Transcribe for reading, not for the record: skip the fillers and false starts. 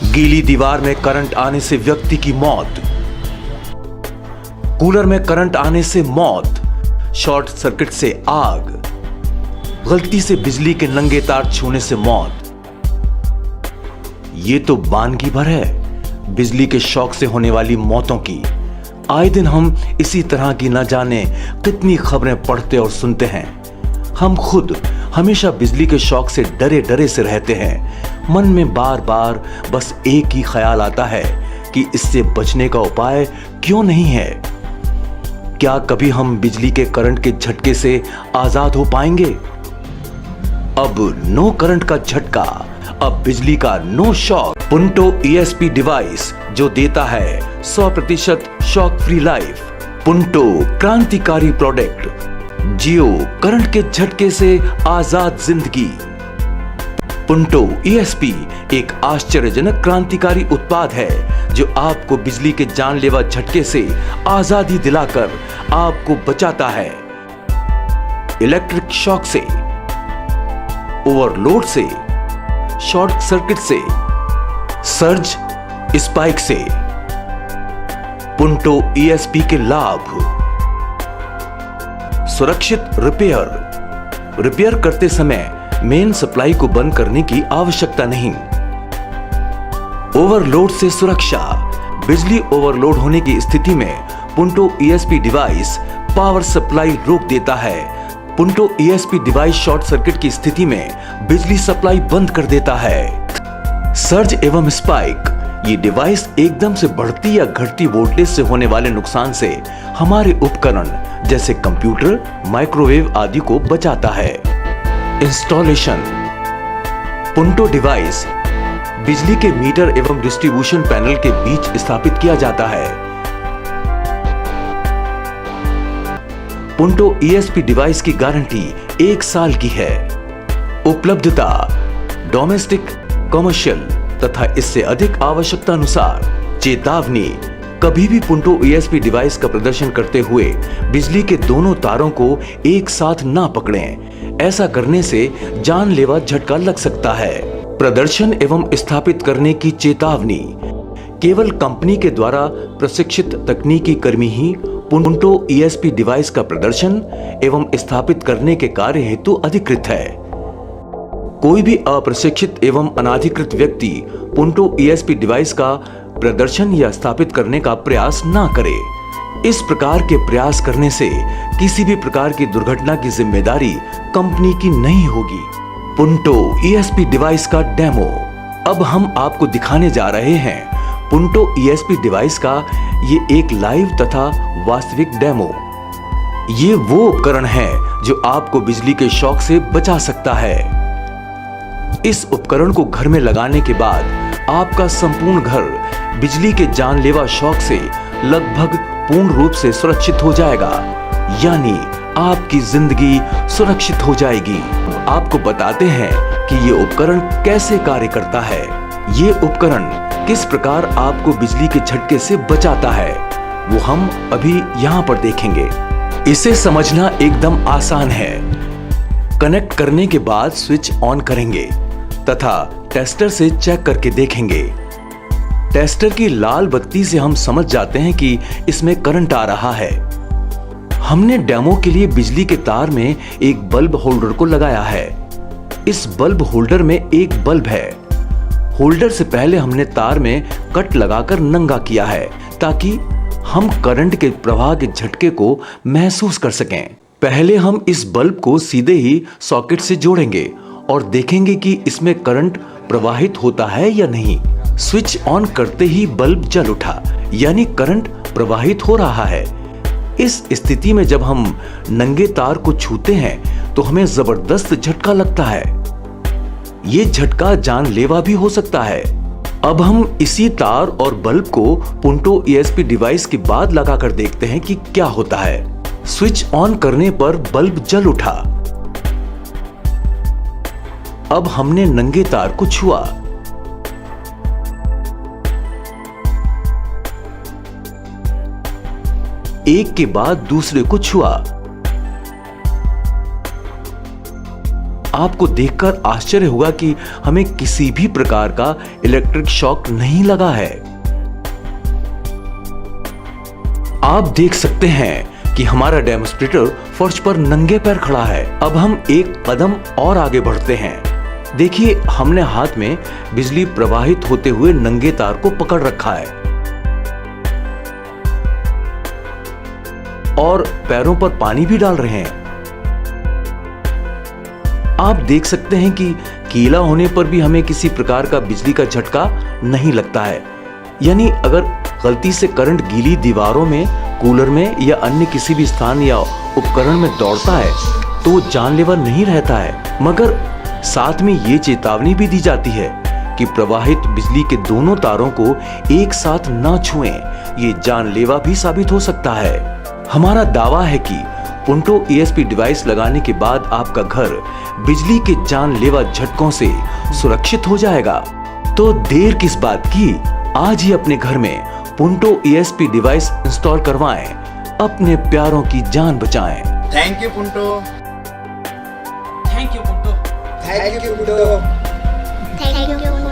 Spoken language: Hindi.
गीली दीवार में करंट आने से व्यक्ति की मौत, कूलर में करंट आने से मौत, शॉर्ट सर्किट से आग, गलती से बिजली के नंगे तार छूने से मौत। ये तो वानगी भर है बिजली के शॉक से होने वाली मौतों की। आए दिन हम इसी तरह की न जाने कितनी खबरें पढ़ते और सुनते हैं। हम खुद हमेशा बिजली के शॉक से डरे डरे से रहते हैं। मन में बार बार बस एक ही ख्याल आता है कि इससे बचने का उपाय क्यों नहीं है। क्या कभी हम बिजली के करंट के झटके से आजाद हो पाएंगे? अब नो करंट का झटका, अब बिजली का no shock. Punto ESP device जो देता है 100% शॉक फ्री लाइफ। पुंटो क्रांतिकारी प्रोडक्ट, जियो करंट के झटके से आजाद जिंदगी। पुंटो ESP एक आश्चर्यजनक क्रांतिकारी उत्पाद है जो आपको बिजली के जानलेवा झटके से आजादी दिलाकर आपको बचाता है। इलेक्ट्रिक शॉक से, ओवरलोड से, शॉर्ट सर्किट से, सर्ज स्पाइक से। पुंटो ESP के लाभ: सुरक्षित रिपेयर करते समय मेन सप्लाई को बंद करने की आवश्यकता नहीं। ओवरलोड से सुरक्षा, बिजली ओवरलोड होने की स्थिति में Punto ESP device power supply रोक देता है। Punto ESP device short circuit की स्थिति में बिजली सप्लाई बंद कर देता है। सर्ज एवं स्पाइक, ये डिवाइस एकदम से बढ़ती या घटती वोल्टेज से होने वाले नुकसान से हमारे उपकरण जैसे कंप्यूटर, माइक्रोवेव आदि को बचाता है। इंस्टॉलेशन: पुंटो डिवाइस बिजली के मीटर एवं डिस्ट्रीब्यूशन पैनल के बीच स्थापित किया जाता है। पुंटो ESP डिवाइस की गारंटी 1 साल की है। उपलब्धता: डोमेस्टिक, कमर्शियल तथा इससे अधिक आवश्यकता अनुसार। चेतावनी: कभी भी पुंटो ESP डिवाइस का प्रदर्शन करते हुए बिजली के दोनों तारों को एक साथ ना पकड़ें। ऐसा करने से जानलेवा झटका लग सकता है। प्रदर्शन एवं स्थापित करने की चेतावनी: केवल कंपनी के द्वारा प्रशिक्षित तकनीकी कर्मी ही पुंटो ESP डिवाइस का प्रदर्शन एवं स्थापित करने के कार्य हेतु अधिकृत है। कोई भी अप्रशिक्षित एवं अनाधिकृत व्यक्ति पुंटो ESP डिवाइस का प्रदर्शन या स्थापित करने का प्रयास ना करे। इस प्रकार के प्रयास करने से किसी भी प्रकार की दुर्घटना की जिम्मेदारी कंपनी की नहीं होगी। पुंटो ESP डिवाइस का डेमो। अब हम आपको दिखाने जा रहे हैं पुंटो ESP डिवाइस का ये एक लाइव तथा वास्तविक डेमो। ये वो उपकरण है जो आपको बिजली के शॉक से बचा सकता है। इस उपकरण को घर में लगाने के बाद आपका संपूर्ण घर बिजली के जानलेवा शॉक से लगभग पूर्ण रूप से सुरक्षित हो जाएगा, यानी आपकी जिंदगी सुरक्षित हो जाएगी। आपको बताते हैं कि ये उपकरण कैसे कार्य करता है। ये उपकरण किस प्रकार आपको बिजली के झटके से बचाता है, वो हम अभी यहाँ पर देखेंगे। इसे समझना एकदम आसान है। कनेक्ट करने के बाद स्विच ऑन करेंगे तथा टेस्टर से चेक करके देखेंगे। टेस्टर की लाल बत्ती से हम समझ जाते हैं कि इसमें करंट आ रहा है। हमने डेमो के लिए बिजली के तार में एक बल्ब होल्डर को लगाया है। इस बल्ब होल्डर में एक बल्ब है। होल्डर से पहले हमने तार में कट लगाकर नंगा किया है ताकि हम करंट के प्रवाह के झटके को महसूस कर सकें। पहले हम इस बल्ब को सीधे ही सॉकेट से जोड़ेंगे और देखेंगे कि इसमें करंट प्रवाहित होता है या नहीं। स्विच ऑन करते ही बल्ब जल उठा, यानी करंट प्रवाहित हो रहा है। इस स्थिति में जब हम नंगे तार को छूते हैं तो हमें जबरदस्त झटका लगता है। ये झटका जानलेवा भी हो सकता है। अब हम इसी तार और बल्ब को पुंटो ESP डिवाइस के बाद लगाकर देखते हैं कि क्या होता है। स्विच ऑन करने पर बल्ब जल उठा। अब हमने नंगे तार को छुआ। एक के बाद दूसरे को छुआ। आपको देखकर आश्चर्य होगा कि हमें किसी भी प्रकार का इलेक्ट्रिक शॉक नहीं लगा है। आप देख सकते हैं कि हमारा डेमोस्ट्रेटर फर्श पर नंगे पैर खड़ा है। अब हम एक कदम और आगे बढ़ते हैं। देखिए, हमने हाथ में बिजली प्रवाहित होते हुए नंगे तार को पकड़ रखा है और पैरों पर पानी भी डाल रहे हैं। आप देख सकते हैं कि गीला होने पर भी हमें किसी प्रकार का बिजली का झटका नहीं लगता है। यानी अगर गलती से करंट गीली दीवारों में, कूलर में या अन्य किसी भी स्थान या उपकरण में दौड़ता है तो जानलेवा नहीं रहता है, मगर साथ में ये चेतावनी भी दी जाती है कि प्रवाहित बिजली के दोनों तारों को एक साथ ना छुएं, ये जानलेवा भी साबित हो सकता है। हमारा दावा है कि पुंटो ESP डिवाइस लगाने के बाद आपका घर बिजली के जानलेवा झटकों से सुरक्षित हो जाएगा। तो देर किस बात की, आज ही अपने घर में पुंटो ESP डिवाइस इंस्टॉल करवाएं, अपने प्यारों की जान बचाएं। Thank you Punto. Thank you Punto. Thank you Punto. Thank you.